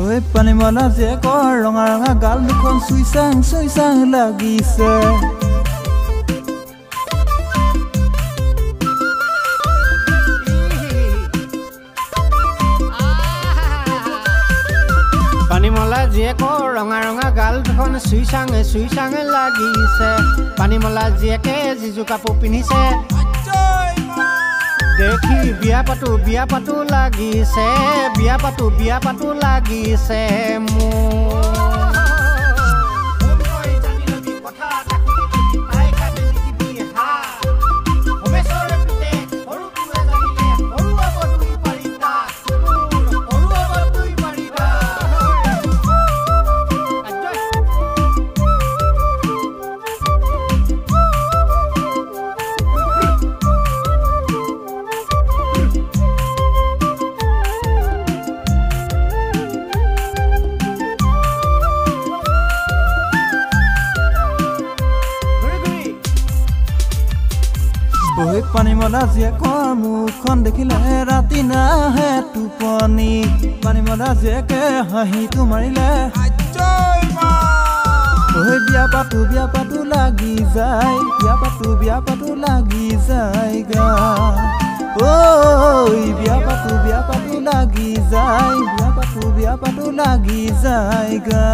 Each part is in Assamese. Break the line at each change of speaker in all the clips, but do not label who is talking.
ঐ পানী মলা যে কৰ ৰঙা ৰঙা গাল দুখন চুই চাং লাগিছে
পানী মলা যে কৰ ৰঙা ৰঙা গাল দুখন চুই চাং লাগিছে পানী মলা জীয়েকে জিজু কাপোৰ পিন্ধিছে দেখি বিয়া পাতো লাগিছে বিয়া পাতো লাগিছে
ঐ পানী মলা যে কৰ মুখখন দেখিলে ৰাতি নাহে টোপনি পানী মলা জীয়েকে হাঁহিটো মাৰিলে ঐ বিয়া পাতো লাগি যায় বিয়া পাতো লাগি যায় গা ঐ বিয়া পাতো লাগি যায় বিয়া পাতো লাগি যায় গা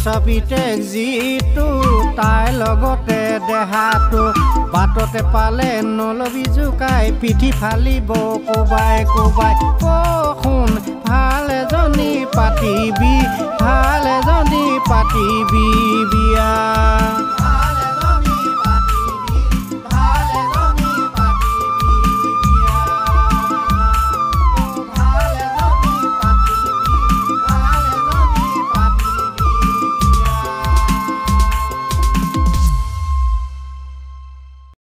ছবিতেক যিটো তাই লগতে দেহাটো বাটতে পালে নলবি জোকাই পিঠি ফালিব কোবাই শুন ভাল এজনী পাতিবি বিয়া